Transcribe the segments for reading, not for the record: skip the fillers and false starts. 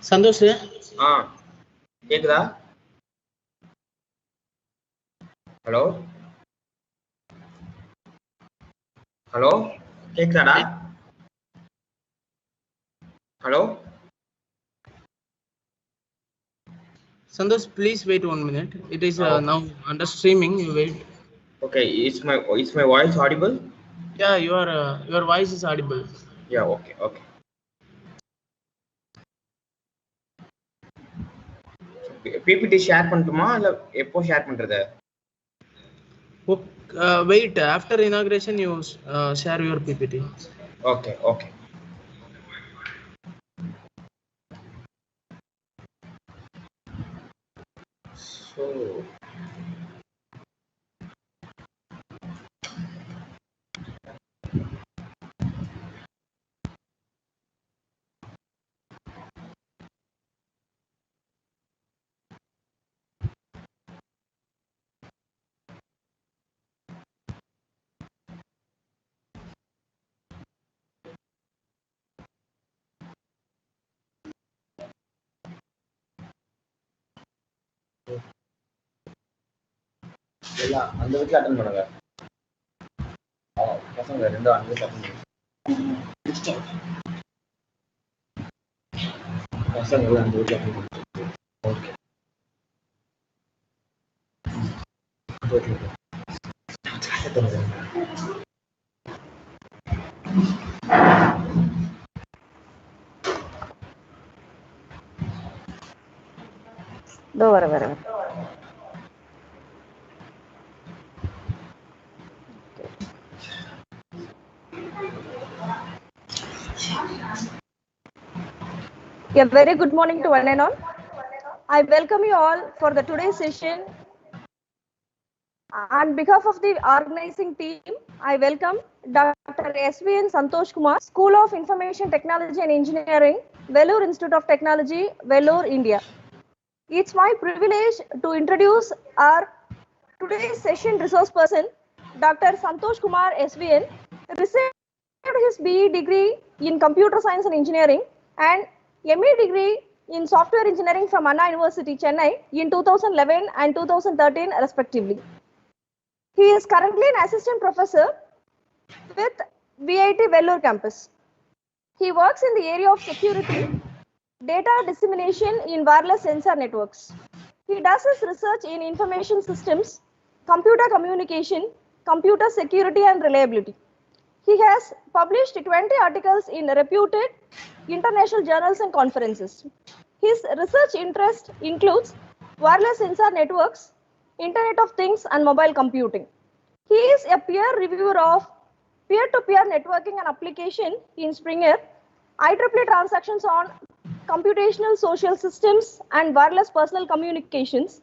Santosh, கேக்குதா? Hello hello கேக்குதாடா? Hello Santosh, please wait 1 minute. It is now under streaming. You wait. Okay, is my voice audible? Yeah, your voice is audible. Yeah, okay. PPT share பண்ணட்டுமா இல்ல எப்போ share பண்றது? Wait, after inauguration you share your PPT. Okay. So எல்லாம் அந்த வீட்ல attend பண்ணுங்க. பசங்க ரெண்டும் அந்த வீட்ல அட்டெண்ட் பண்ணுங்க. பசங்க அந்த வீட்ல அட்டெண்ட் பண்ணுங்க. ஓகே. வர A very good morning to one and all. I welcome you all for the today's session. On behalf of the organizing team, I welcome Dr. Svn Santhosh Kumar, School of Information Technology and Engineering, Vellore Institute of Technology, Vellore, India. It's my privilege to introduce our today's session resource person, Dr. Santhosh Kumar Svn, received his BE degree in Computer Science and Engineering and ME degree in Software Engineering from Anna University, Chennai in 2011 and 2013 respectively. He is currently an assistant professor with VIT Vellore campus. He works in the area of security, data dissemination in wireless sensor networks. He does his research in information systems, computer communication, computer security and reliability. He has published 20 articles in reputed international journals and conferences. His research interest includes wireless sensor networks, Internet of Things and mobile computing. He is a peer reviewer of peer-to-peer networking and application in Springer, IEEE transactions on computational social systems and wireless personal communications.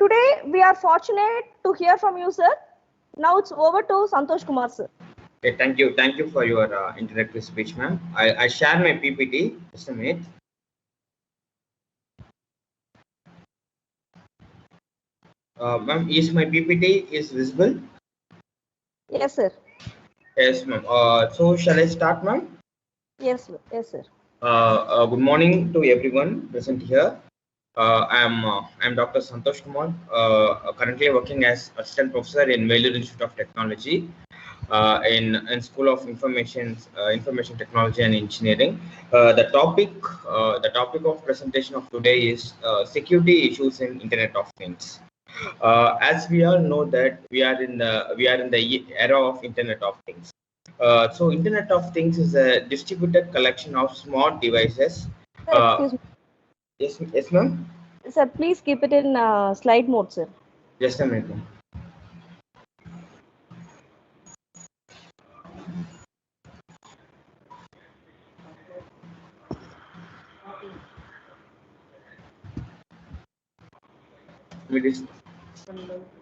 Today, we are fortunate to hear from you, sir. Now it's over to Santosh Kumar, sir. Okay, thank you for your introductory speech, ma'am. I share my PPT. Just a minute. Ma'am, is my PPT is visible? Yes, sir. Yes, ma'am. So shall I start, ma'am? Yes, sir. Good morning to everyone present here. I'm Dr. Santhosh Kumar, currently working as assistant professor in Vellore Institute of Technology in School of Information Technology and Engineering. The topic of presentation of today is security issues in Internet of Things. As we all know that we are in the era of Internet of Things. So Internet of Things is a distributed collection of smart devices. Sir, excuse me. Yes, ma'am. Sir, please keep it in slide mode, sir. Just a minute.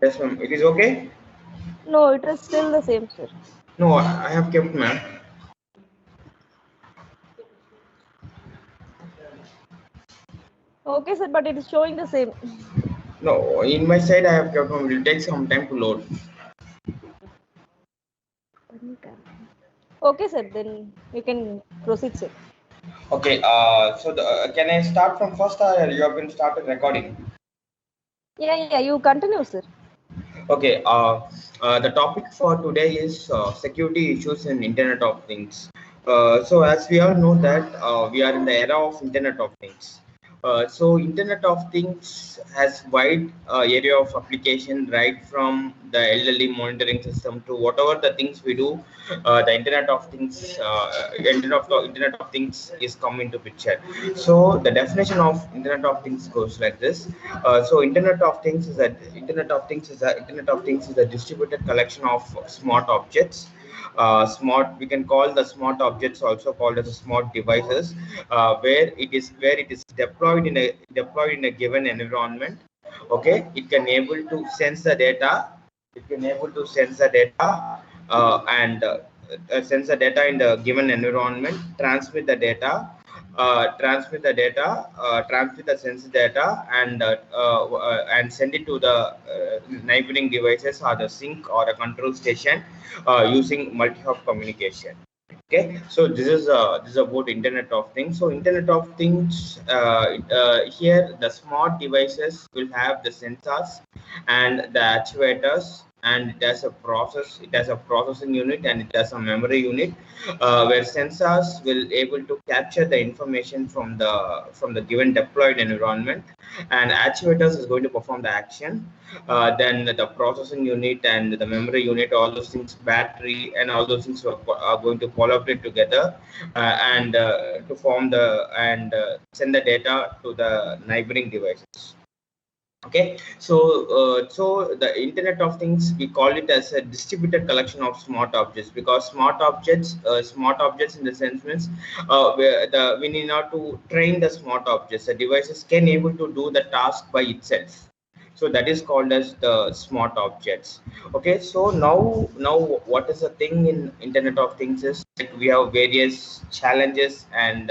Yes, ma'am. It is okay? No, it is still the same, sir. No, I have kept, ma'am. Okay, sir, but it is showing the same. No, in my side I have kept, ma'am. It will take some time to load. Okay, sir, then you can proceed, sir. Okay. So can I start from first, or you have been started recording? Yeah, you continue, sir. Okay. The topic for today is security issues in Internet of Things. So as we all know that we are in the era of Internet of Things. So Internet of Things has wide area of application, right from the elderly monitoring system to whatever the things we do. The Internet of Things is come into picture. So the definition of Internet of Things goes like this. So Internet of Things is a distributed collection of smart objects. We can call the smart objects also called as smart devices, where it is deployed in a given environment. Okay, it can able to sense the data. It can able to sense the data and sense the data in the given environment, transmit the sense data, and send it to the neighboring devices or the sync or a control station using multi-hop communication. Okay, so this is about Internet of Things. So Internet of Things, here the smart devices will have the sensors and the actuators, and it has a processing unit, and it has a memory unit, where sensors will able to capture the information from the given deployed environment, and actuators is going to perform the action. Then the processing unit and the memory unit, all those things, battery and all those things are going to collaborate together, and to form the and send the data to the neighboring devices. Okay, so the Internet of Things, we call it as a distributed collection of smart objects, because smart objects in the sense means where we need not to train the smart objects. The devices can able to do the task by itself. So that is called as the smart objects. Okay, so now what is the thing in Internet of Things is like we have various challenges and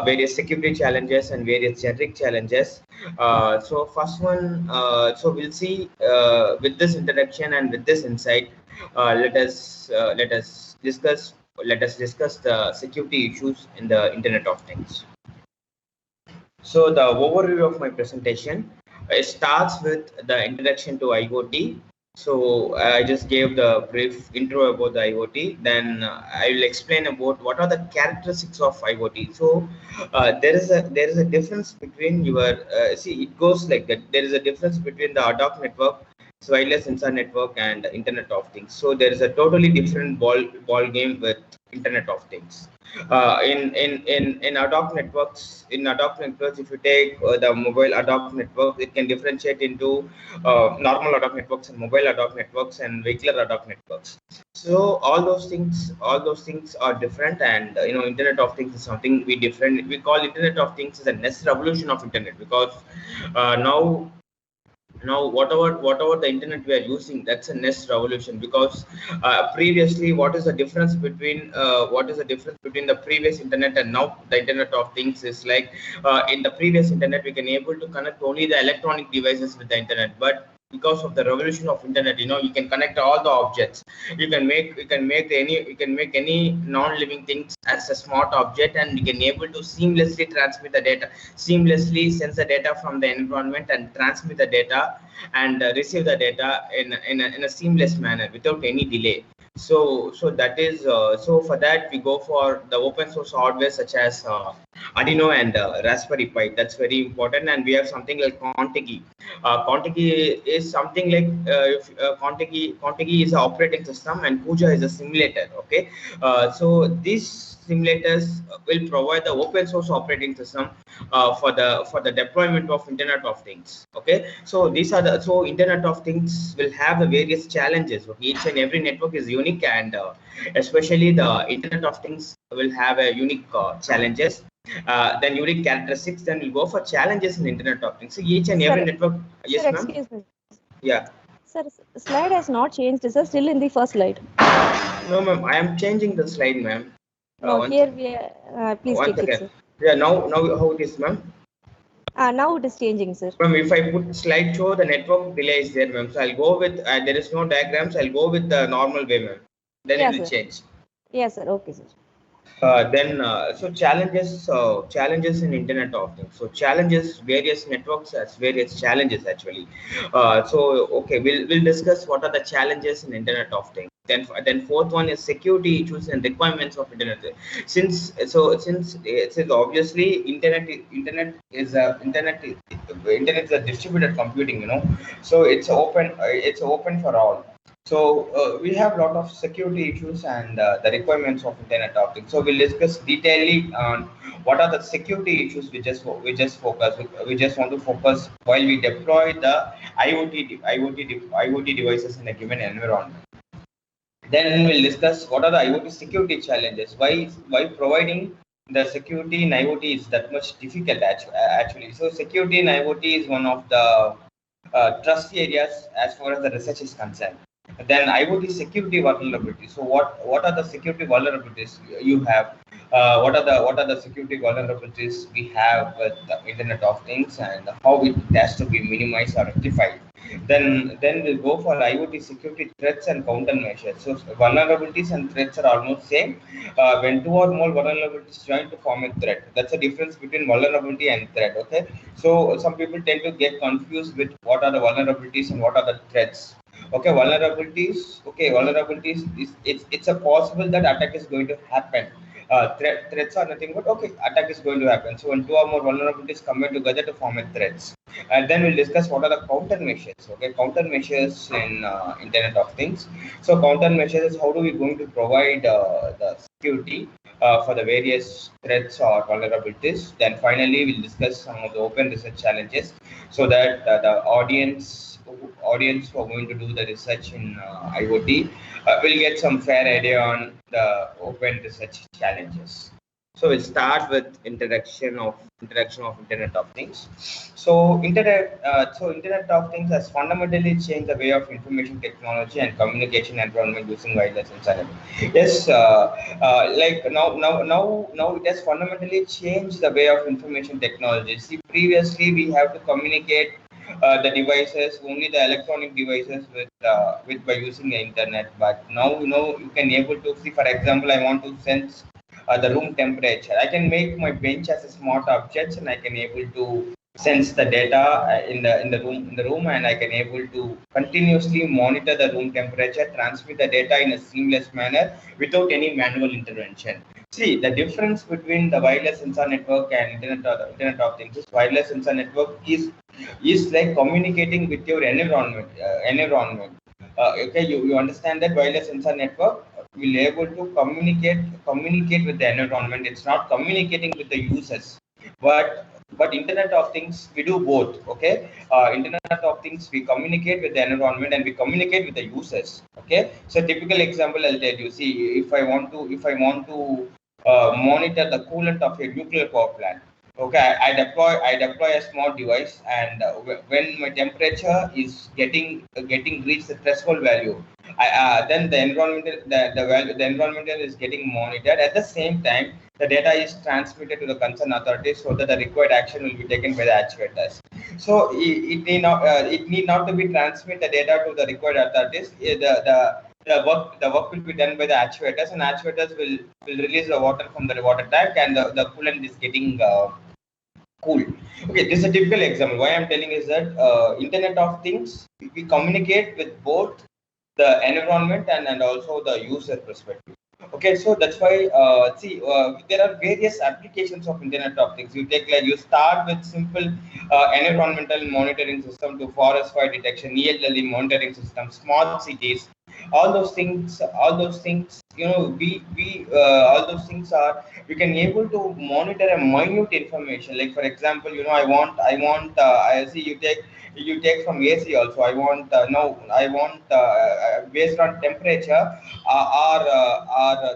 various security challenges and various generic challenges. So first one, so we'll see with this introduction and with this insight, let us discuss the security issues in the Internet of Things. So the overview of my presentation, it starts with the introduction to IoT. So I just gave the brief intro about the IoT. Then I will explain about what are the characteristics of IoT. So there is a difference between your see, it goes like that. There is a difference between the ad hoc network, wireless sensor network, and Internet of Things. So there is a totally different ball game with Internet of Things. In ad hoc networks, if you take the mobile ad hoc network, it can differentiate into normal ad hoc networks and mobile ad hoc networks and vehicular ad hoc networks. So all those things are different, and Internet of Things is something we different. We call Internet of Things as a next revolution of internet, because now whatever the internet we are using, that's a next revolution. Because previously, what is the difference between the previous internet and now the Internet of Things is like, in the previous internet we can able to connect only the electronic devices with the internet, but because of the revolution of internet, you can connect all the objects. You can make any non-living things as a smart object, and you can able to seamlessly transmit the data, seamlessly sense the data from the environment and transmit the data, and receive the data in a seamless manner without any delay. So that is so for that we go for the open source hardware such as Arduino and Raspberry Pi. That's very important. And we have something like Contiki. Contiki is something like Contiki is an operating system, and Puja is a simulator. Okay, so these simulators will provide the open source operating system for the deployment of Internet of Things. Okay, so Internet of Things will have the various challenges. Okay? Each and every network is unique, and especially the Internet of Things will have a unique challenges. Then unique characteristics. Then we'll go for challenges in Internet of Things. So each and every network. Yes, sir, ma'am. excuse me. Yeah. Sir, slide has not changed. Is still in the first slide? No, ma'am. I am changing the slide, ma'am. No, here we are. Please once take again. it, sir. Yeah. Now how it is, ma'am? Now it is changing, sir. Ma'am, if I put slideshow, the network delay is there, ma'am. So I'll go with there is no diagrams. I'll go with the normal way, ma'am. Then it will change. Yes, sir. Okay, sir. So challenges in Internet of Things. So challenges, various networks has various challenges actually. Okay, we'll discuss what are the challenges in Internet of Things. Then fourth one is security issues and requirements of Internet. Since obviously internet is a distributed computing, so it's open for all. So we have a lot of security issues and the requirements of Internet of Things. So we'll discuss detailedly on what are the security issues we just want to focus while we deploy the IoT devices in a given environment. Then we'll discuss what are the IoT security challenges. Why providing the security in IoT is that much difficult actually. So security in IoT is one of the trust areas as far as the research is concerned. Then IoT security vulnerabilities. So what are the security vulnerabilities you have? What are the security vulnerabilities we have with the Internet of Things, and how it has to be minimized or rectified? Then we'll go for IoT security threats and countermeasures. So vulnerabilities and threats are almost same. When two or more vulnerabilities join to form a threat, that's the difference between vulnerability and threat. Okay, so some people tend to get confused with what are the vulnerabilities and what are the threats. Okay, vulnerabilities is it's a possible that attack is going to happen. Threats are nothing but okay, attack is going to happen. So when two or more vulnerabilities combine together to form a threats, and then we'll discuss what are the countermeasures. Okay, countermeasures in Internet of Things. So countermeasures is how do we going to provide the security for the various threats or vulnerabilities. Then finally we'll discuss some of the open research challenges, so that the audience who are going to do the research in IoT will get some fair idea on the open research challenges. So we'll start with introduction of Internet of Things. So Internet of Things has fundamentally changed the way of information technology and communication environment using wireless internet. Yes, like now it has fundamentally changed the way of information technology. See, previously we have to communicate the devices, only the electronic devices with by using the internet. But now you can able to see. For example, I want to sense the room temperature. I can make my bench as a smart object, and I can able to sense the data in the room, and I can able to continuously monitor the room temperature, transmit the data in a seamless manner without any manual intervention. See, the difference between the wireless sensor network and Internet of Things is wireless sensor network is like communicating with your environment. Okay, you understand that wireless sensor network will able to communicate with the environment. It's not communicating with the users, but Internet of Things we do both. Okay, Internet of Things we communicate with the environment and we communicate with the users. Okay, so typical example I'll tell you. See, if I want to monitor the coolant of a nuclear power plant. Okay, I deploy a small device, and when my temperature is getting reached the threshold value, then the environmental is getting monitored. At the same time, the data is transmitted to the concerned authorities so that the required action will be taken by the actuators. So it need not to be transmit the data to the required authorities. The work will be done by the actuators, and actuators will release the water from the water tank, and the coolant is getting cool. Okay, this is a typical example. Why I'm telling is that Internet of Things, we communicate with both the environment and also the user perspective. Okay, so that's why there are various applications of Internet of Things. You start with simple environmental monitoring system to forest fire detection, ELLE monitoring system, smart cities. All those things, all those things are we can able to monitor a minute information. Like for example, I see you take from AC also. Based on temperature,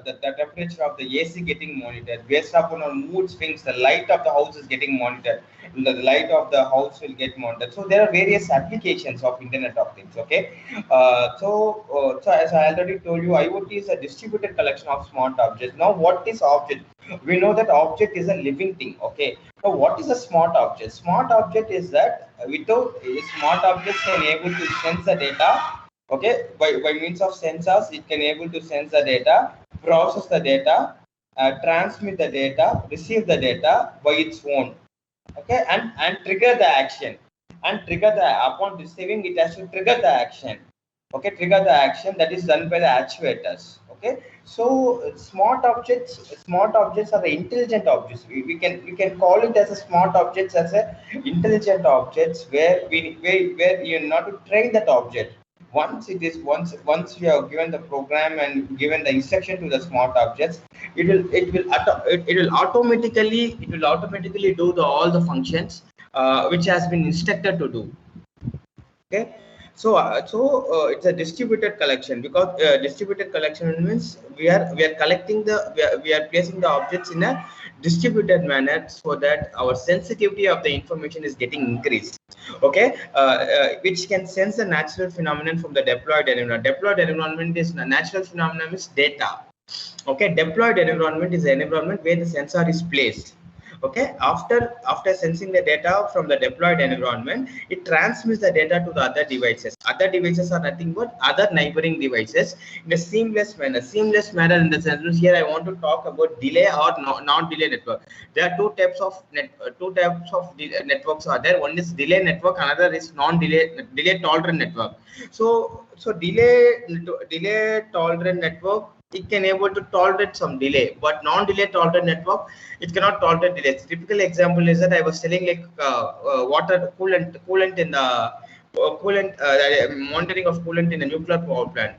the temperature of the AC getting monitored. Based upon our mood swings, the light of the house is getting monitored. The light of the house will get monitored. So there are various applications of Internet of Things. Okay, so as I already told you, IoT is a distributed collection of smart objects. Now, what is object? We know that object is a living thing. Okay, so what is a smart object? Smart object is that without a smart object can able to sense the data. Okay, by means of sensors, it can able to sense the data, process the data, transmit the data, receive the data by its own, okay, and trigger the action, and trigger the, upon receiving it has to trigger the action, okay, trigger the action that is done by the actuators, okay. So smart objects are the intelligent objects. We can call it as a smart objects, as a intelligent objects, where where you not to train that object. Once you have given the program and given the instruction to the smart objects, it will automatically do all the functions which has been instructed to do, okay. So it's a distributed collection, because distributed collection means we are collecting we are placing the objects in a distributed manner, so that our sensitivity of the information is getting increased, okay. Which can sense the natural phenomenon from the deployed environment. Deployed environment is natural phenomenon is data, okay. Deployed environment is an environment where the sensor is placed, okay. After sensing the data from the deployed environment, it transmits the data to the other devices. Other devices are nothing but other neighboring devices in a seamless manner. Seamless manner in the sense, here I want to talk about delay or non-delay network. There are two types of networks are there. One is delay network, another is delay tolerant network. So delay tolerant network, it can able to tolerate some delay, but non-delay tolerant network, it cannot tolerate delay. Typical example is that I was telling, like water coolant in the monitoring of coolant in a nuclear power plant.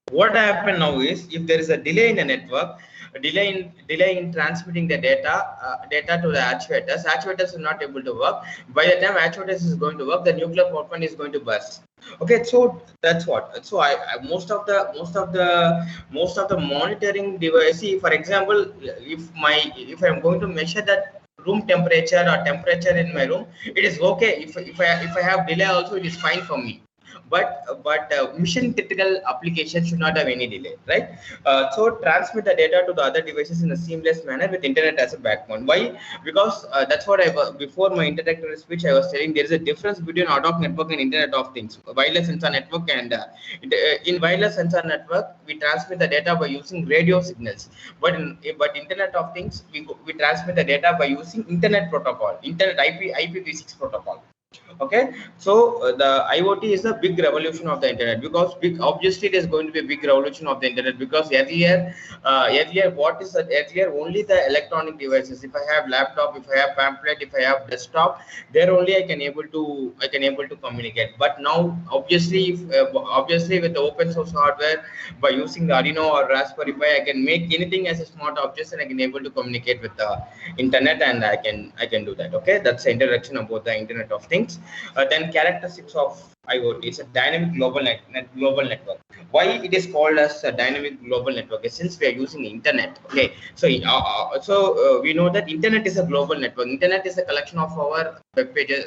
What happened now is, if there is a delay in a network, a delay in transmitting the data to the actuators are not able to work. By the time actuators is going to work, the nuclear power plant is going to burst. Okay, so that's what. So most of the monitoring device. See, for example, if I'm going to measure that room temperature or temperature in my room, it is okay. If I have delay also, it is fine for me. But mission critical applications should not have any delay, right? So transmit the data to the other devices in a seamless manner with internet as a backbone. Why? Because that's what before my introductory speech I was telling, there is a difference between ad hoc network and Internet of Things, wireless sensor network. And in wireless sensor network, we transmit the data by using radio signals, but Internet of Things, we transmit the data by using internet protocol, internet IPv6 protocol. Okay, so the IoT is a big revolution of the internet, because obviously it is going to be a big revolution of the internet, because earlier only the electronic devices. If I have laptop, if I have pamphlet, if I have desktop, there only I can able to communicate. But now obviously with the open source hardware, by using the Arduino or Raspberry Pi, I can make anything as a smart object, and I can able to communicate with the internet, and I can do that. Okay, that's the introduction about the Internet of Things. Then characteristics of IoT is a dynamic global network. Why it is called as a dynamic global network? Since we are using the internet. Okay, so we know that internet is a global network. Internet is a collection of our web pages.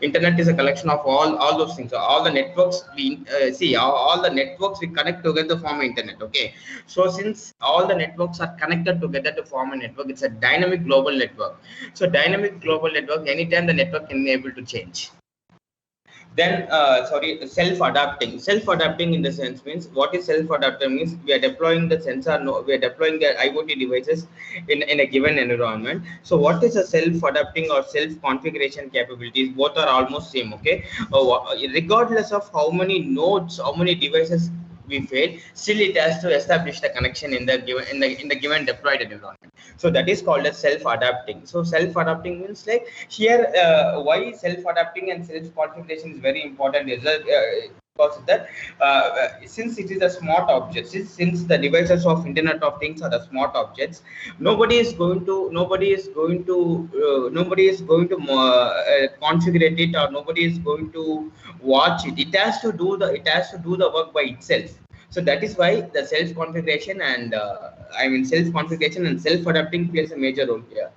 Internet is a collection of all those things. So all the networks all the networks we connect together form internet. Okay, so since all the networks are connected together to form a network, it's a dynamic global network. So dynamic global network, anytime the network can be able to change. Then self-adapting in the sense means, what is self-adapting means, we are deploying the sensor, we are deploying the IoT devices in a given environment. So what is a self-adapting or self-configuration capabilities? Both are almost same. Okay, regardless of how many nodes, how many devices we fail, still it has to establish the connection in the given deployed environment. So that is called as self-adapting. So self-adapting means, like here, why self-adapting and self-configuration is very important is that because that since it is a smart object, since the devices of Internet of Things are the smart objects, nobody is going to configure it, or nobody is going to watch it. It has to do the work by itself. So that is why the self-configuration and self-adapting plays a major role here.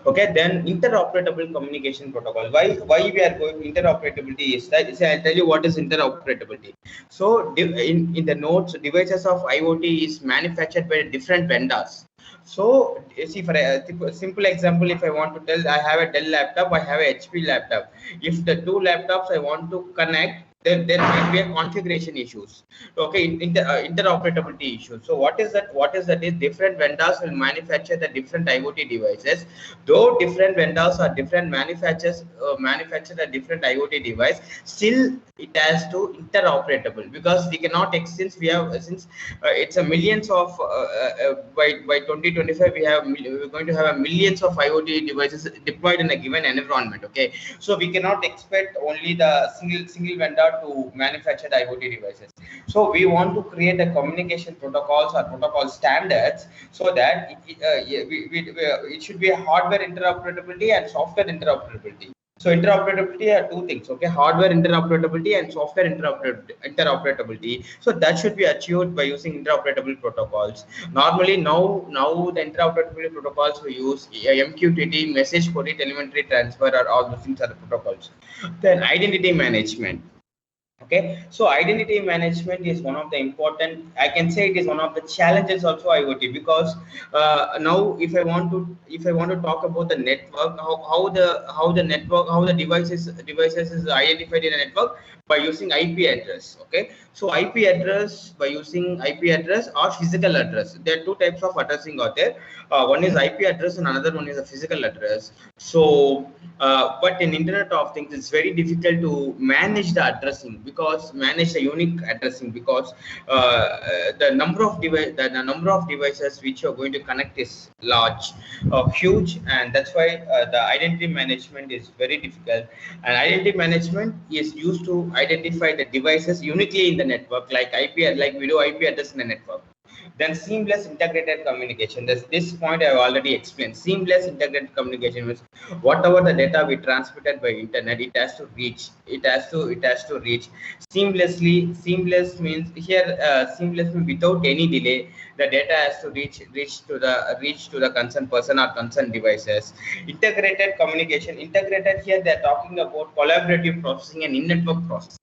Okay, then interoperable communication protocol. Why we are going interoperability is that, I'll tell you what is interoperability. So in the nodes, devices of IoT is manufactured by different vendors. So you see, for a simple example, if I want to tell, I have a Dell laptop, I have a HP laptop. If the two laptops I want to connect, there might be a configuration issues. Okay, interoperability issues. So what is that? What is that? Is different vendors will manufacture the different IoT devices. Though different vendors or different manufacturers manufacture a different IoT device, still it has to interoperable, because we cannot since we have it's a millions of by 2025 we're going to have a millions of IoT devices deployed in a given environment. Okay, so we cannot expect only the single vendor to manufacture the IoT devices. So we want to create a communication protocols or protocol standards, so that it should be a hardware interoperability and software interoperability. So interoperability are two things, okay? Hardware interoperability and software interoperability. So that should be achieved by using interoperable protocols. Normally, now the interoperability protocols we use MQTT, message query telemetry transfer, or all those things are the protocols. Then identity management. Okay, so identity management is one of the important, I can say it is one of the challenges also IoT, because now if I want to talk about the network, how the devices is identified in a network by using IP address. Okay, so IP address, by using IP address or physical address, there are two types of addressing out there. One is IP address and another one is a physical address. So but in Internet of Things, it's very difficult to manage the addressing, because manage the unique addressing, because the number of devices which you are going to connect is large, huge, and that's why the identity management is very difficult. And identity management is used to identify the devices uniquely in the network, like we do IP address in the network. Then seamless integrated communication. This point I have already explained. Seamless integrated communication means whatever the data we transmitted by internet, it has to reach. It has to reach seamlessly. Seamless means here seamless means without any delay. The data has to reach to the concerned person or concerned devices. Integrated communication. Integrated here they are talking about collaborative processing and in-network processing.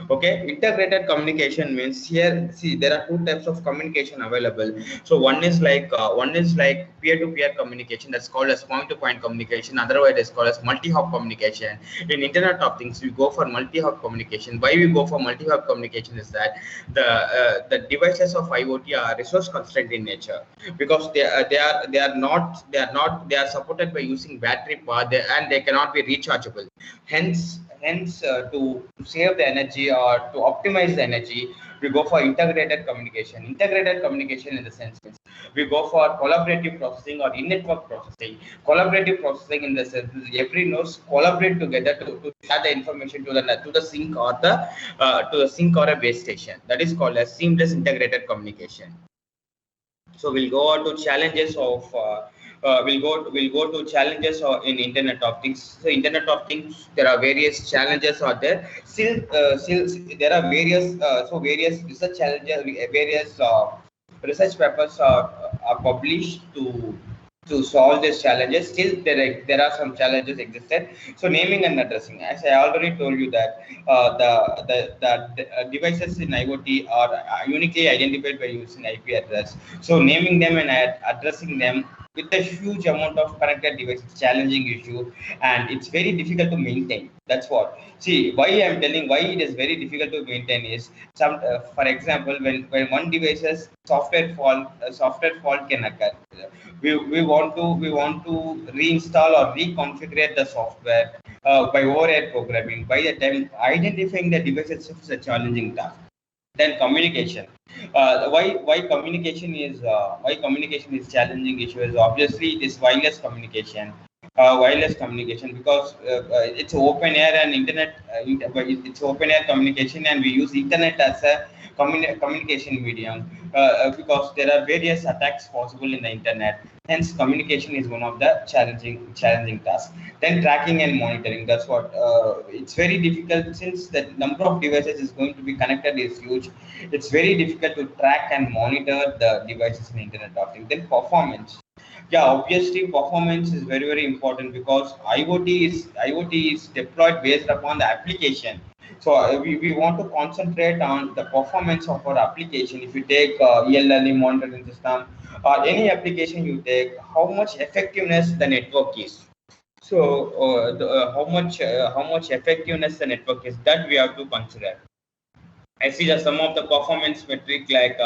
Okay, integrated communication means here, see, there are two types of communication available. So one is like peer-to-peer communication, that's called as point-to-point communication. Otherwise, it's called as multi-hop communication. In Internet of Things, we go for multi-hop communication. Why we go for multi-hop communication is that the devices of IoT are resource constrained in nature, because they are supported by using battery power, and they cannot be rechargeable. Hence, to save the energy or to optimize the energy, we go for integrated communication. Integrated communication in the sense is we go for collaborative processing or in-network processing. Collaborative processing in the sense is every nodes collaborate together to share the information to the sink or a base station. That is called as seamless integrated communication. So we'll go on to challenges of we'll go to challenges in Internet of Things. So Internet of Things, there are various challenges are there. Still there are various research challenges, various research papers are published to solve these challenges. Still there are some challenges existed. So naming and addressing, as I already told you that the devices in IoT are uniquely identified by using IP address. So naming them and addressing them with a huge amount of connected devices, challenging issue, and it's very difficult to maintain. That's what. See, why I'm telling why it is very difficult to maintain is for example, when one device's software fault can occur. We want to reinstall or reconfigure the software by overhead programming. By the time identifying the device itself is a challenging task. Then communication. Why communication is challenging issue is obviously it is wireless communication. Because it's open air and internet. It's open air communication, and we use internet as a communication medium because there are various attacks possible in the internet. Hence, communication is one of the challenging tasks. Then tracking and monitoring. That's what it's very difficult, since the number of devices is going to be connected is huge. It's very difficult to track and monitor the devices in the Internet of Things. Then performance. Yeah, obviously performance is very, very important, because IoT is deployed based upon the application. So we want to concentrate on the performance of our application. If you take ELLE monitoring system or any application you take, how much effectiveness the network is. So how much effectiveness the network is, that we have to consider. I see that some of the performance metric like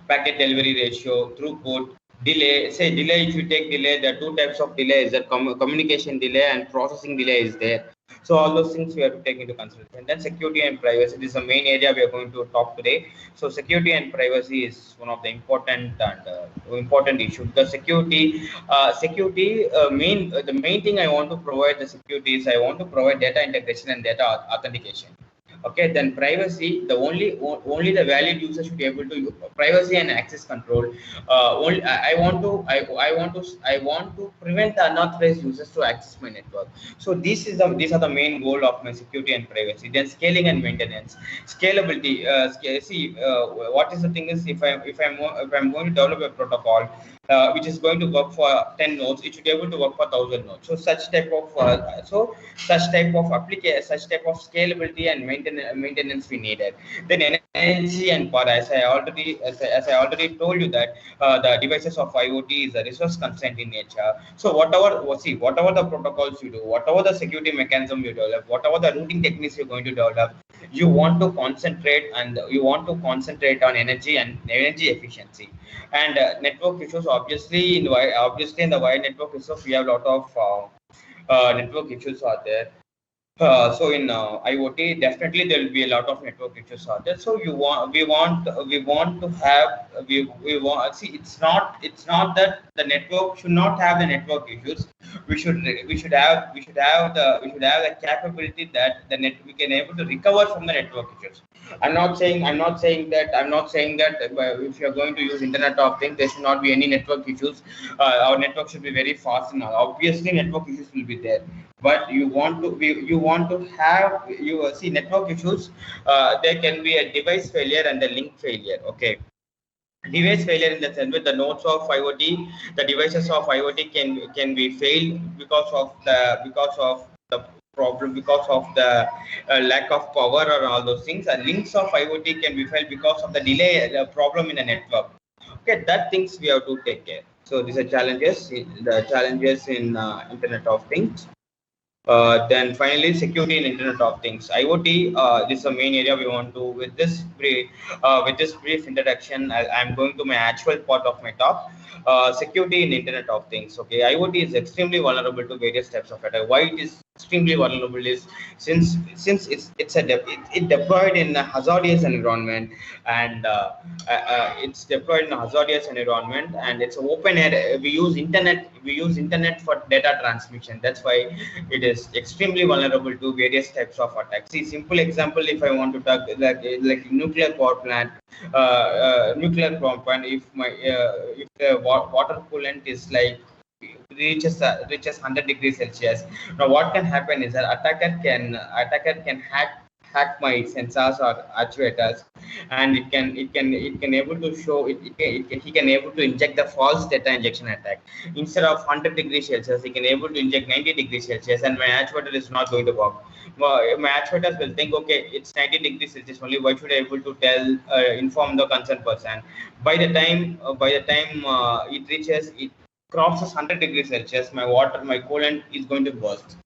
packet delivery ratio, throughput, delay. Say delay, if you take delay, there are two types of delay: is that communication delay and processing delay is there. So all those things we have to take into consideration. Then security and privacy. This is the main area we are going to talk today. So security and privacy is one of the important issue, because the main thing I want to provide the security is I want to provide data integration and data authentication. Okay, then privacy, the only the valid user should be able to use privacy and access control. Only I want to prevent the unauthorized users to access my network. So these are the main goal of my security and privacy. Then scaling and maintenance, scalability. What is the thing is, if I'm going to develop a protocol which is going to work for 10 nodes, it should be able to work for 1,000 nodes. So such type of application, such type of scalability and maintenance we needed. Then energy and power, as I already told you that the devices of IoT is a resource constraint in nature. So whatever the protocols you do, whatever the security mechanism you develop, whatever the routing techniques you're going to develop, you want to concentrate on energy and energy efficiency. And network issues, obviously in the wide network issues, we have a lot of network issues are there. So in IoT, definitely there will be a lot of network issues out there. So we want to have we want see, it's not that the network should not have the network issues. We should have the capability that we can able to recover from the network issues. I'm not saying that if you are going to use Internet of Things, there should not be any network issues. Our network should be very fast, and obviously network issues will be there. But you want to have see network issues. There can be a device failure and a link failure. Okay, device failure in the sense with the nodes of IoT, the devices of IoT can be failed because of the problem, because of the lack of power or all those things. And links of IoT can be failed because of the delay problem in the network. Okay, that things we have to take care. So these are challenges in Internet of Things. Then finally, security in Internet of Things. IoT, this is the main area we want to. With this brief introduction, I'm going to my actual part of my talk. Security in Internet of Things. Okay, IoT is extremely vulnerable to various types of attack. Why it is extremely vulnerable is since it deployed in a hazardous environment, and it's deployed in a hazardous environment, and it's an open air. We use internet for data transmission. That's why it is extremely vulnerable to various types of attacks. See, simple example, if I want to talk like nuclear power plant, if the water coolant is like reaches 100 degrees Celsius. Now what can happen is that attacker can hack my sensors or actuators, and it can able to show he can able to inject the false data injection attack. Instead of 100 degrees Celsius, he can able to inject 90 degrees Celsius, and my actuator is not going to work. My actuators will think, okay, it's 90 degrees Celsius only. Why should I able to inform the concerned person? By the time it crosses 100 degrees Celsius, my coolant is going to burst.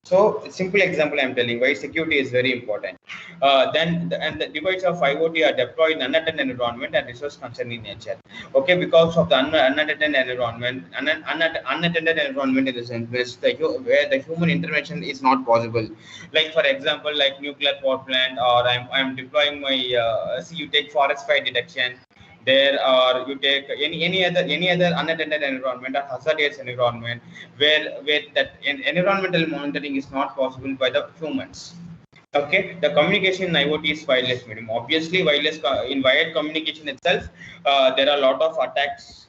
So simple example I'm telling why security is very important. The devices of IoT are deployed in unattended environment and resource concern in nature. Okay, because of the unattended environment, unattended environment in the sense where the human intervention is not possible. Like for example, like nuclear power plant, or I'm deploying my you take forest fire detection there, or you take any other unattended environment or hazardous environment where that environmental monitoring is not possible by the humans. Okay, the communication in IoT is wireless medium. Obviously, in wired communication itself, there are a lot of attacks.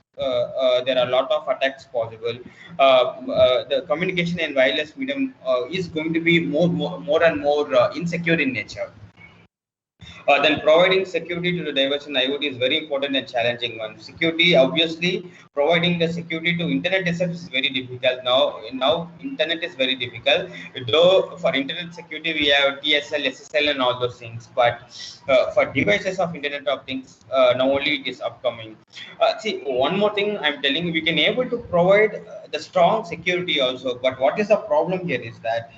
Possible. The communication in wireless medium is going to be more and more insecure in nature. Then providing security to the device in IoT is very important and challenging one. Security, obviously, providing the security to internet itself is very difficult. Now internet is very difficult. Though for internet security we have TSL, SSL, and all those things, but for devices of Internet of Things, now only it is upcoming. See, one more thing I'm telling you, we can able to provide the strong security also, but what is the problem here is that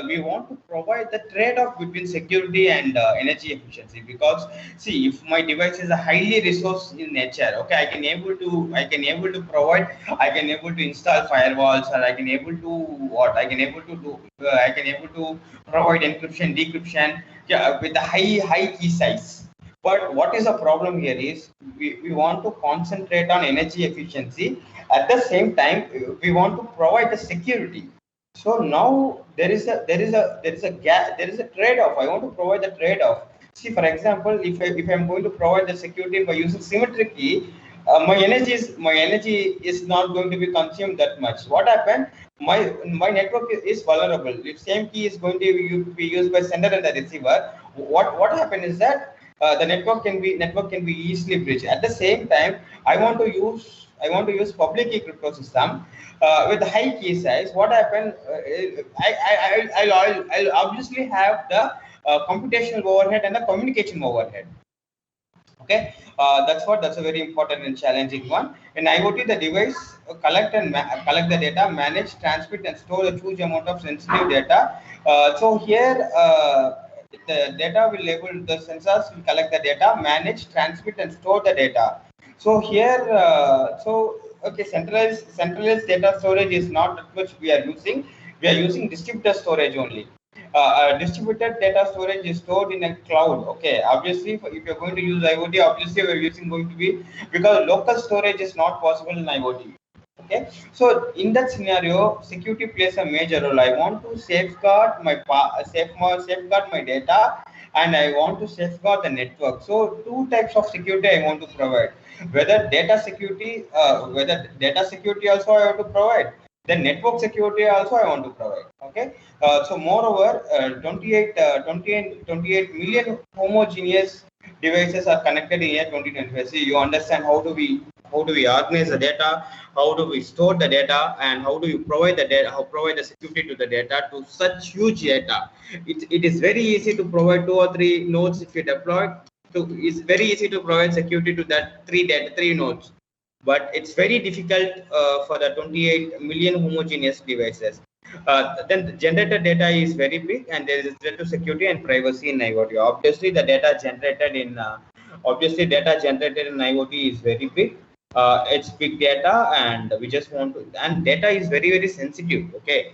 we want to provide the trade-off between security and energy efficiency, because see, if my device is a highly resource in nature, okay, I can able to provide, I can able to install firewalls, or I can able to I can able to do I can able to provide encryption, decryption, yeah, with a high key size. But what is the problem here is we want to concentrate on energy efficiency. At the same time, we want to provide the security. So now there is a gap, there is a trade-off. I want to provide the trade-off. See, for example, if I'm going to provide the security by using symmetric key, my energy is not going to be consumed that much. What happened? My network is vulnerable. If same key is going to be used by sender and the receiver, what happened is that the network can be easily breached. At the same time, I want to use public key crypto system with high key size. What happened? I'll obviously have the computational overhead and the communication overhead. Okay, that's a very important and challenging one. In IoT, the device collect the data, manage, transmit, and store a huge amount of sensitive data. So here, the data will label, the sensors will collect the data, manage, transmit, and store the data. So here, okay, centralized data storage is not that much we are using. We are using distributed storage only. Distributed data storage is stored in a cloud. Okay, obviously, if you're going to use IoT, obviously we're going to be, because local storage is not possible in IoT. Okay, so in that scenario, security plays a major role. I want to safeguard my data, and I want to safeguard the network. So two types of security I want to provide. Whether data security also I want to provide. Then network security also I want to provide. Okay, so moreover, 28 million homogeneous devices are connected in year 2025. See, you understand how do we organize the data, how do we store the data, and how do you provide the data, provide the security to the data, to such huge data. It is very easy to provide 2 or 3 nodes if you deploy. It's very easy to provide security to that 3 nodes, but it's very difficult for the 28 million homogeneous devices. Then the generated data is very big, and there is threat to security and privacy in IoT. Obviously, the data generated in IoT is very big. It's big data, and we just want to, and data is very sensitive. Okay,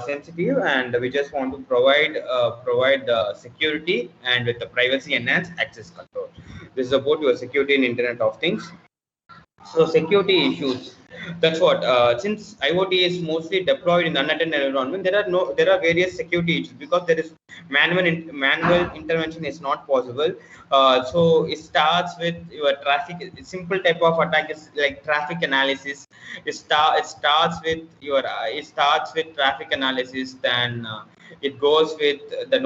sensitive, and we just want to provide the security and with the privacy enhanced access control. This is about your security in Internet of Things. So security issues. That's what. Since IoT is mostly deployed in unattended environment, there are various security issues, because there is manual intervention is not possible. So it starts with your traffic. Simple type of attack is like traffic analysis. It starts with traffic analysis. Then it goes with the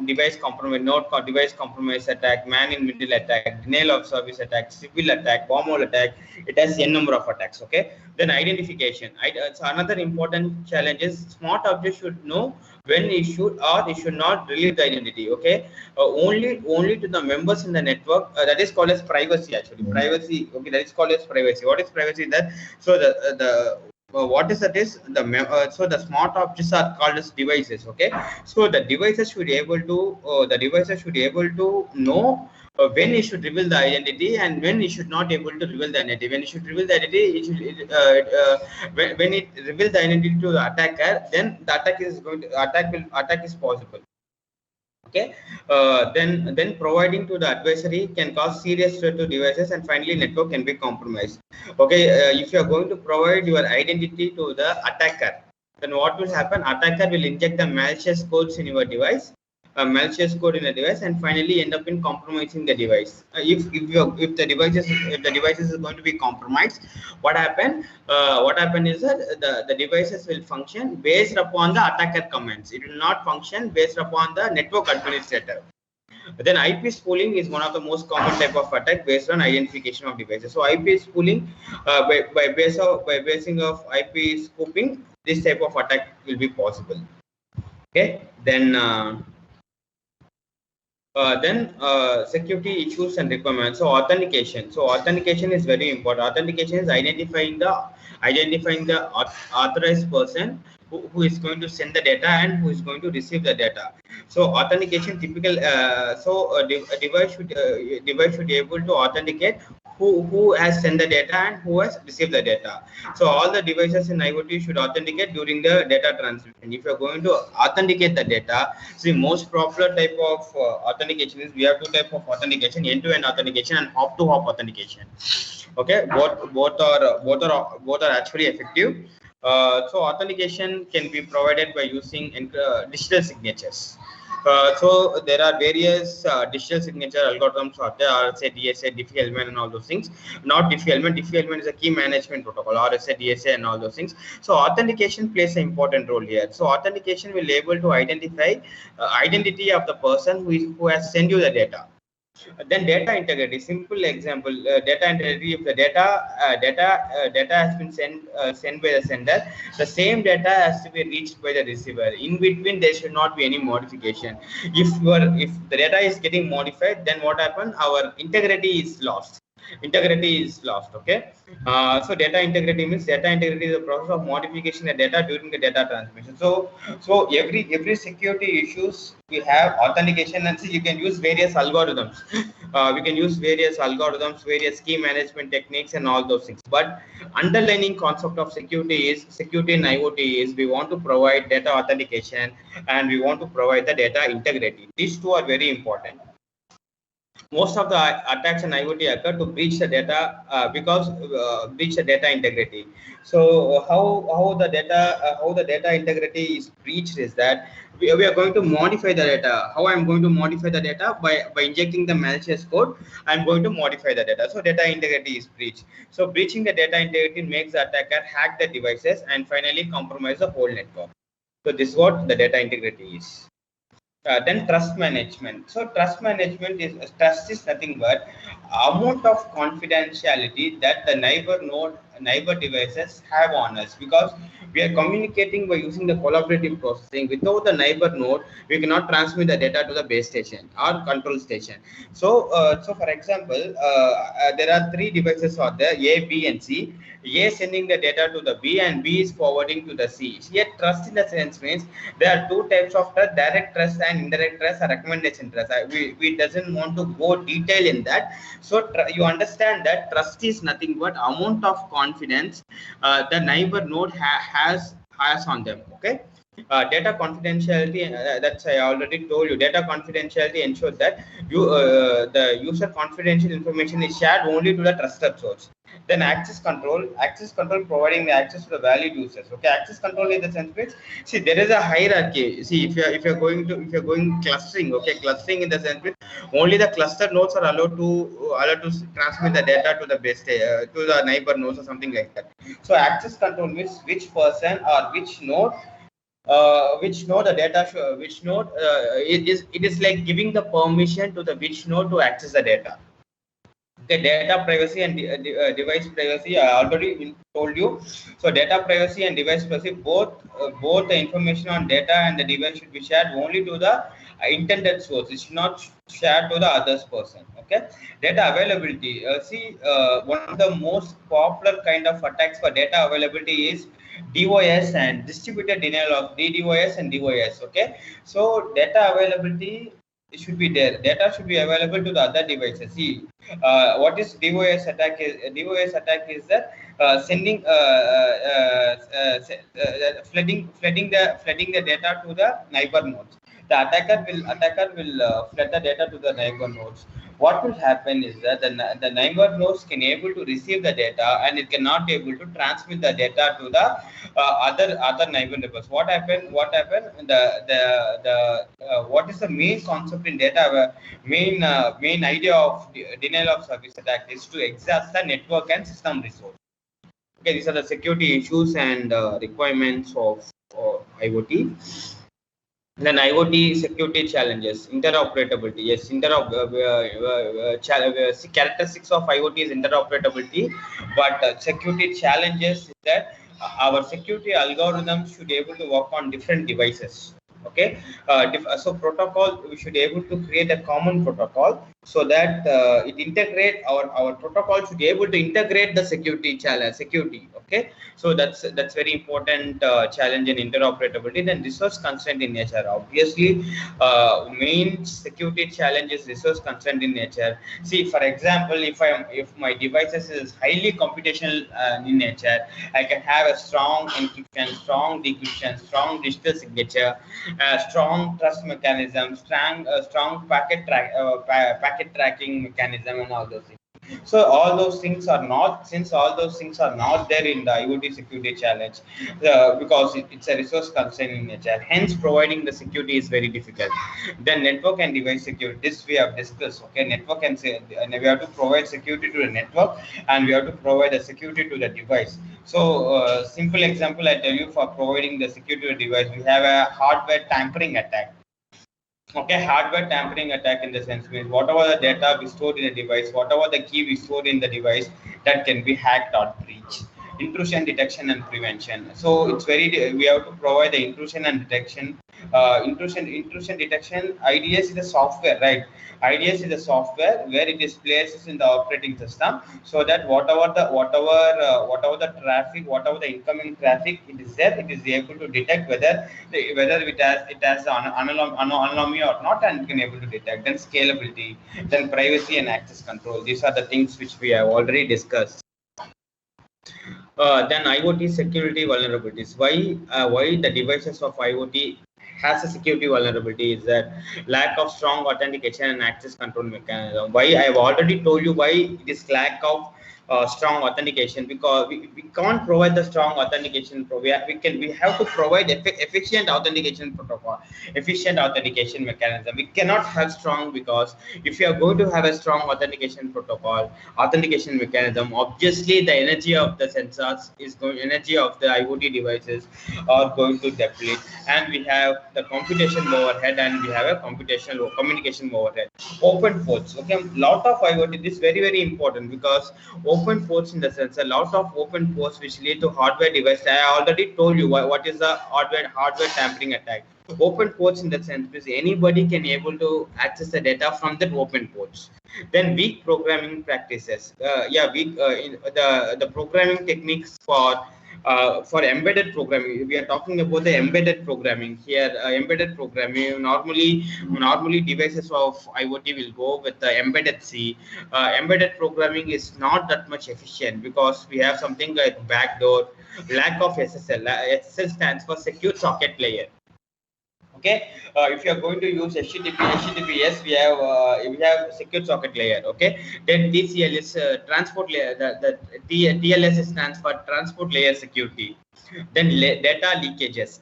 device compromise attack, man-in-middle attack, denial of service attack, civil attack, bomb attack. It has n number of attacks. Okay. Then identification. So another important challenge is smart objects should know when it should or it should not reveal the identity. Okay. Only to the members in the network. That is called as privacy. Actually, privacy. Okay, that is called as privacy. What is privacy? That so what is that is so the smart objects are called as devices. Okay, so the devices should be able to know when it should reveal the identity and when it should not able to reveal the identity. When it should reveal the identity, when it reveals the identity to the attacker, then the attack is possible. Okay, then providing to the adversary can cause serious threat to devices, and finally network can be compromised. Okay, if you are going to provide your identity to the attacker, then what will happen? Attacker will inject the malicious codes in your device, and finally end up in compromising the device. If the devices is going to be compromised, what happen is that the devices will function based upon the attacker commands. It will not function based upon the network administrator. Then IP spooling is one of the most common type of attack based on identification of devices. So IP spooling, by basing of IP spoofing, this type of attack will be possible. Okay, then security issues and requirements. So authentication. So authentication is very important. Authentication is identifying the authorized person who is going to send the data and who is going to receive the data. So authentication typical. A device should be able to authenticate who has sent the data and who has received the data. So all the devices in IoT should authenticate during the data transmission. If you are going to authenticate the data, see, most popular type of authentication is, we have two type of authentication: end-to-end authentication and hop-to-hop authentication. Okay, both are actually effective. So authentication can be provided by using digital signatures. So there are various digital signature algorithms out there: RSA, DSA, Diffie-Hellman, and all those things. Not Diffie-Hellman. Diffie-Hellman is a key management protocol. RSA, DSA, and all those things. So authentication plays an important role here. So authentication will able to identify identity of the person who has sent you the data. Then data integrity. Simple example: data integrity. If the data has been sent by the sender, the same data has to be reached by the receiver. In between, there should not be any modification. If the data is getting modified, then what happens? Our integrity is lost. Okay. So data integrity means, data integrity is the process of modifying the data during the data transmission. So every security issues, we have authentication, and see, you can use various algorithms. We can use various algorithms, various key management techniques, and all those things. But underlying concept of security in IoT is, we want to provide data authentication and we want to provide the data integrity. These two are very important. Most of the attacks in IoT occur to breach the data breach the data integrity. So how the data integrity is breached is that we are going to modify the data. How I'm going to modify the data? By injecting the malicious code, I'm going to modify the data. So data integrity is breached. So breaching the data integrity makes the attacker hack the devices and finally compromise the whole network. So this is what the data integrity is. Then trust management. So trust is nothing but amount of confidentiality that the neighbor devices have on us, because we are communicating by using the collaborative processing. Without the neighbor node, we cannot transmit the data to the base station or control station. So for example, there are three devices out there: A, B, and C. A sending the data to the B, and B is forwarding to the C. Here, trust in the sense means there are two types of trust: direct trust and indirect trust, or recommendation trust. We doesn't want to go detail in that. So you understand that trust is nothing but amount of confidence the neighbor node has on them. Okay. Data confidentiality, that's I already told you. Data confidentiality ensures that the user confidential information is shared only to the trusted source. Then access control providing the access to the valued users. Okay, access control in the sense which, see, there is a hierarchy. See, if you're going clustering, okay, clustering in the sense which only the cluster nodes are allowed to transmit the data to the base to the neighbor nodes or something like that. So access control means which person or which node the data it is like giving the permission to the which node to access the data. Okay, data privacy and device privacy, I already told you. So data privacy and device privacy, both the information on data and the device should be shared only to the intended source. It should not shared to the other person. Okay, data availability. One of the most popular kind of attacks for data availability is DOS and distributed denial of DDoS and DOS. Okay, so data availability, it should be there. Data should be available to the other devices. See, what is DOS attack is? DOS attack is that sending flooding the data to the neighbor nodes. The attacker will flood the data to the neighbor nodes. What will happen is that the neighbor nodes can able to receive the data, and it cannot able to transmit the data to the other neighbor neighbors. What happened? What is the main concept in data? Main idea of denial of service attack is to exhaust the network and system resource. Okay, these are the security issues and requirements of IoT. Then IoT security challenges, interoperability. Yes, characteristics of IoT is interoperability, but security challenges is that our security algorithms should be able to work on different devices. Okay, so protocol, we should be able to create a common protocol so that it integrate our protocol should be able to integrate the security challenge security. Okay, so that's very important challenge in interoperability. Then resource constraint in nature. Obviously, main security challenge is resource constraint in nature. See, for example, if my devices is highly computational in nature, I can have a strong encryption, strong decryption, strong digital signature, strong trust mechanism, strong packet tracking mechanism, and all those things. So all those things are not, since all those things are not there in the IoT security challenge, because it's a resource constraint in nature. Hence, providing the security is very difficult. Then network and device security. This we have discussed. Okay, network and we have to provide security to the network, and we have to provide the security to the device. So, simple example I tell you for providing the security to the device, we have a hardware tampering attack. Okay, hardware tampering attack in the sense means whatever the data we stored in the device, whatever the key we stored in the device, that can be hacked or breached. Intrusion detection and prevention. So it's we have to provide the intrusion and detection. Intrusion detection. IDS is the software, right? IDS is the software where it is placed in the operating system, so that whatever the traffic, whatever the incoming traffic it is there, it is able to detect whether it has an anomaly or not, and can able to detect. Then scalability, then privacy and access control. These are the things which we have already discussed. Then IoT security vulnerabilities. Why the devices of IoT has a security vulnerability is that lack of strong authentication and access control mechanism. Why I have already told you why it is lack of strong authentication, because we can't provide the strong authentication. We have to provide efficient authentication protocol, efficient authentication mechanism. We cannot have strong, because if you are going to have a strong authentication protocol, authentication mechanism, obviously the energy of the sensors is going, energy of the IoT devices are going to deplete, and we have the computation overhead, and we have a computational communication overhead. Open ports. Okay, lot of IoT. This is very important, because open ports in the sense a lot of open ports which lead to hardware device. I already told you what is the hardware tampering attack. Open ports in the sense is anybody can able to access the data from that open ports. Then weak programming practices. Weak in the programming techniques for embedded programming. We are talking about the embedded programming here. Embedded programming, normally devices of IoT will go with the embedded C. Embedded programming is not that much efficient, because we have something like backdoor, lack of SSL. SSL stands for secure socket layer. Okay, if you are going to use HTTPS, we have secure socket layer. Okay, then TCL is transport layer. The TLS stands for transport layer security. Then data leakages.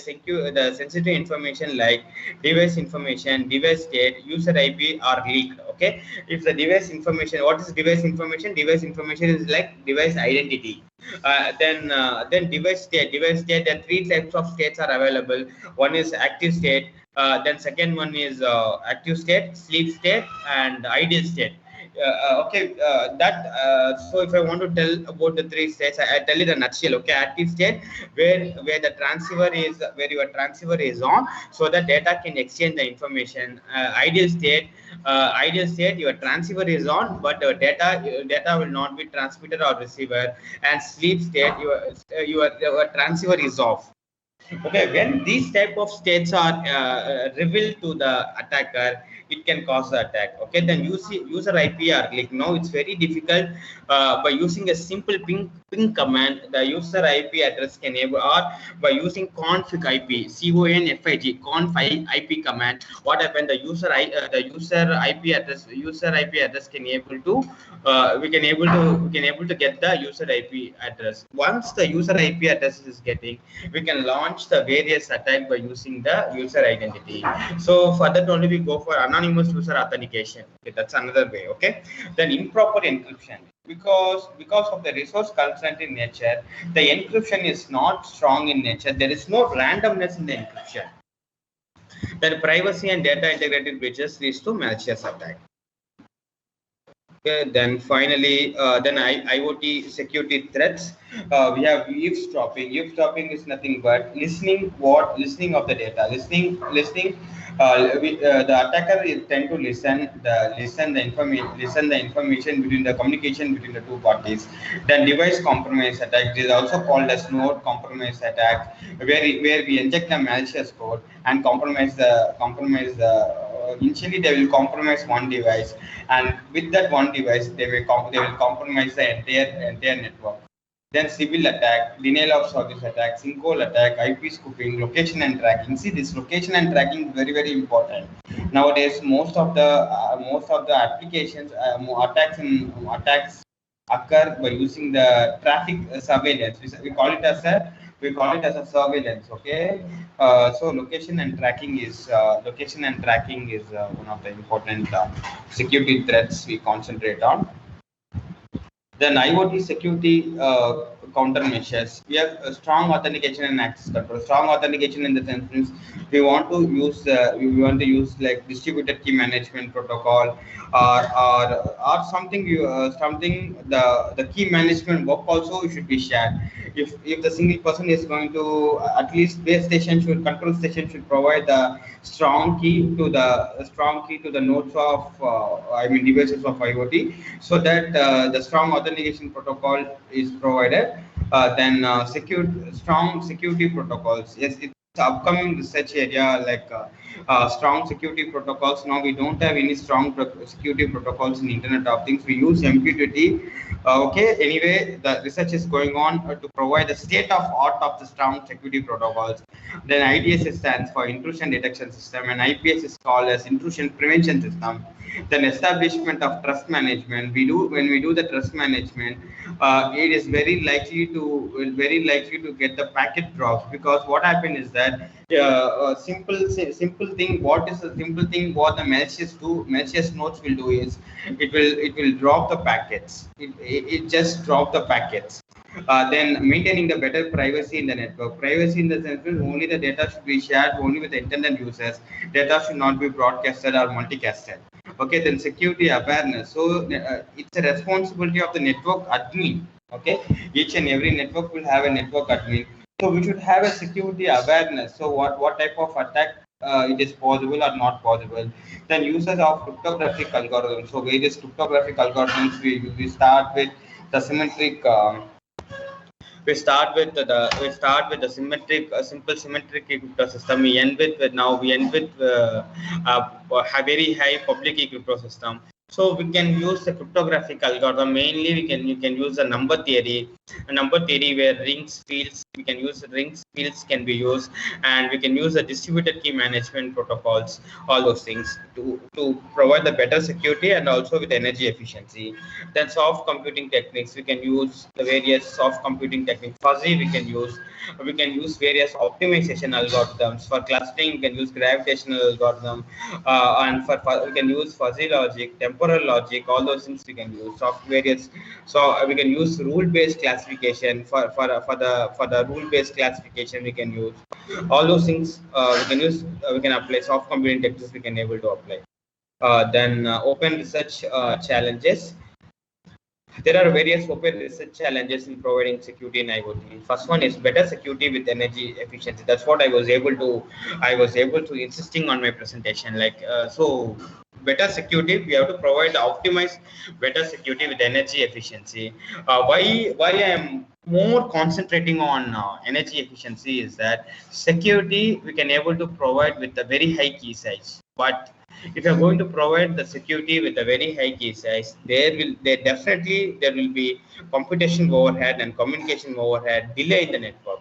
Secure the sensitive information like device information, device state, user IP are leaked. Okay, if the device information, what is device information? Device information is like device identity. Then device state. There are three types of states are available. One is active state. Then second one is active state, sleep state, and idle state. So if I want to tell about the three states, I tell it in a nutshell. Okay, active state, where the transceiver is, where your transceiver is on, so that data can exchange the information. Ideal state, your transceiver is on, but data will not be transmitted or receiver. And sleep state, your transceiver is off. Okay, when these type of states are revealed to the attacker, it can cause the attack. Okay, then user IP are leaked. Now it's very difficult. By using a simple ping command, the user IP address can able, or by using config IP, conf IP command. What happened? The user IP address can able to we can able to get the user IP address. Once the user IP address is getting, we can launch the various attack by using the user identity. So for that only we go for anonymous user authentication. Okay, that's another way. Okay, then improper encryption. Because of the resource constraint in nature, the encryption is not strong in nature. There is no randomness in the encryption. Then privacy and data integrity breaches leads to malicious attack. Okay, then finally, IoT security threats. We have eavesdropping. Eavesdropping is nothing but listening of the data. Listening. The attacker tend to listen the information between the communication between the two parties. Then device compromise attack. It is also called as node compromise attack, where we inject a malicious code and compromise the. Initially, they will compromise one device, and with that one device, they will compromise the entire network. Then civil attack, denial of service attack, sinkhole attack, IP spoofing, location and tracking. See, this location and tracking is very important. Nowadays, most of the applications attacks occur by using the traffic surveillance. We call it as a surveillance. Okay, so location and tracking is one of the important security threats we concentrate on. Then IoT security countermeasures. We have strong authentication and access control. Strong authentication in the sense means we want to use like distributed key management protocol or something. The key management work also should be shared. If the single person is going to at least control station should provide the strong key to the nodes of devices of IoT, so that the strong authentication protocol is provided. Then strong security protocols. Yes, it's upcoming research area, like strong security protocols. Now we don't have any strong security protocols in Internet of Things. We use MQTT. Okay, anyway, the research is going on to provide the state of art of the strong security protocols. Then IDS stands for intrusion detection system, and IPS is called as intrusion prevention system. Then establishment of trust management. When we do the trust management, it is very likely to get the packet drops, because what happened is that simple thing. What is the simple thing? What the malicious nodes will do is it will drop the packets. It just drop the packets. Then maintaining the better privacy in the network. Privacy in the sense that only the data should be shared only with the intended users. Data should not be broadcasted or multicasted. Okay, then security awareness. So it's a responsibility of the network admin. Okay, each and every network will have a network admin. So we should have a security awareness. So what type of attack it is possible or not possible. Then usage of cryptographic algorithms. So various cryptographic algorithms. We start with the symmetric. We start with the simple symmetric crypto system. We end with a very high public key crypto system. So we can use the cryptographic algorithm. Mainly, you can use the number theory. A number theory where rings, fields. We can use rings, fields can be used, and we can use the distributed key management protocols. All those things to provide the better security and also with energy efficiency. Then soft computing techniques. We can use the various soft computing techniques. Fuzzy we can use various optimization algorithms. For clustering, we can use gravitational algorithm, and we can use fuzzy logic, temporal logic. All those things we can use. So we can use rule-based classification. For the rule-based classification, we can use all those things. We can apply soft computing techniques. We can able to apply. Then open research challenges. There are various open research challenges in providing security in IoT. First one is better security with energy efficiency. That's what I was able to insisting on my presentation. So better security, we have to provide optimize better security with energy efficiency. Why I am more concentrating on energy efficiency is that security we can able to provide with a very high key size, but if you're going to provide the security with a very high key size, there will be computation overhead and communication overhead, delay in the network,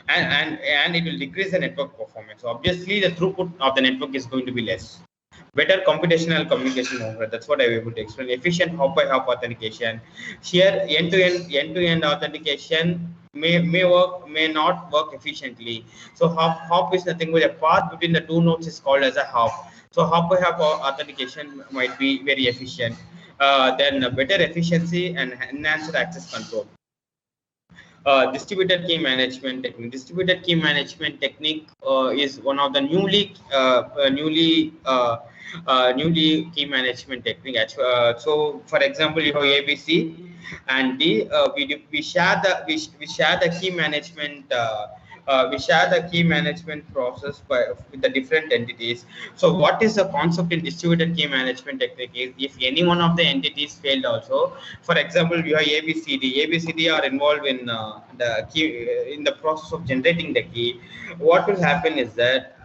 and it will decrease the network performance. So obviously, the throughput of the network is going to be less. Better computational communication overhead. That's what I was able to explain. Efficient hop by hop authentication. Here, end-to-end authentication may not work efficiently. So hop is nothing but a path between the two nodes is called as a hop. So hop by hop authentication might be very efficient. Then better efficiency and enhanced access control. distributed key management technique. Distributed key management technique is one of the newly key management technique. So, for example, you have ABC and D. We share the key management. We share the key management process with the different entities. So what is the concept in distributed key management technique is if any one of the entities failed also, for example, you have ABCD are involved in the key in the process of generating the key. What will happen is that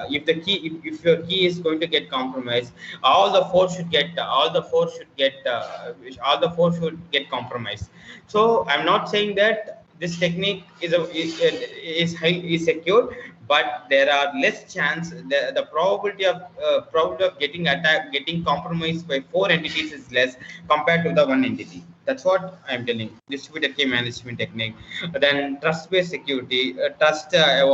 if your key is going to get compromised, all the four should get compromised. So I'm not saying that this technique is secure, but there are less chance. The probability of getting compromised by four entities is less compared to the one entity. That's what I'm telling. Distributed key management technique. Then trust-based security. Trust I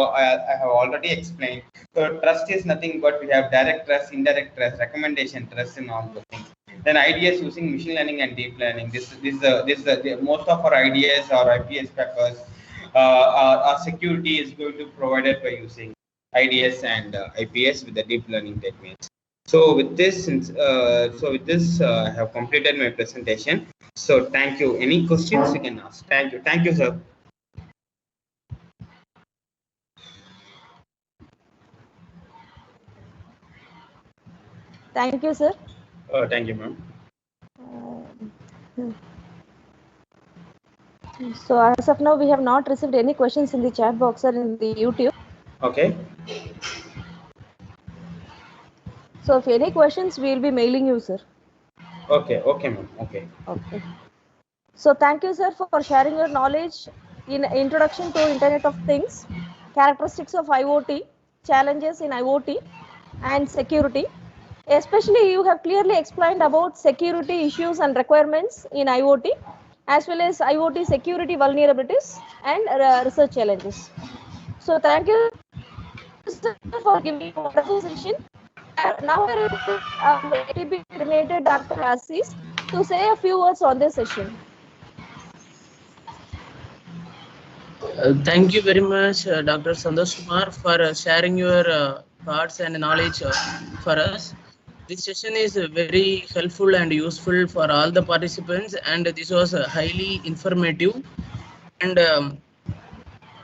have already explained. So trust is nothing but we have direct trust, indirect trust, recommendation trust, and all those things. Then ideas using machine learning and deep learning. Most of our ideas or IPS papers, our security is going to be provided by using IDS and IPS with the deep learning techniques. So with this, I have completed my presentation. So thank you. Any questions you can ask? Thank you, sir. Thank you, sir. Thank you, ma'am. So as of now, we have not received any questions in the chat box or in the YouTube. Okay. So if any questions, we will be mailing you, sir. Okay, ma'am. Okay. So thank you, sir, for sharing your knowledge in Introduction to Internet of Things, characteristics of IoT, challenges in IoT, and security. Especially, you have clearly explained about security issues and requirements in IoT, as well as IoT security vulnerabilities and research challenges. So thank you, sir, for giving a wonderful session. Now I request our ATP coordinator, Dr. Assis, to say a few words on this session. Thank you very much, Dr. Santhosh Kumar, for sharing your thoughts and knowledge for us. This session is very helpful and useful for all the participants, and this was highly informative. And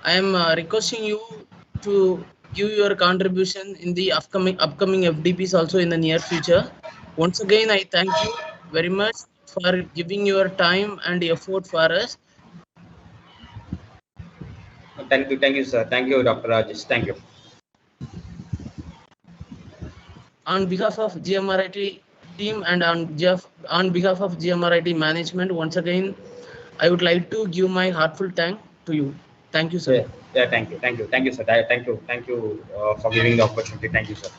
I am requesting you to give your contribution in the upcoming FDPs also in the near future. Once again, I thank you very much for giving your time and effort for us. Thank you, sir. Thank you, Dr. Rajesh. Thank you. On behalf of GMRIT team and on behalf of GMRIT management, once again, I would like to give my heartfelt thank to you. Thank you, sir. Yeah, thank you, sir. Thank you for giving the opportunity. Thank you, sir.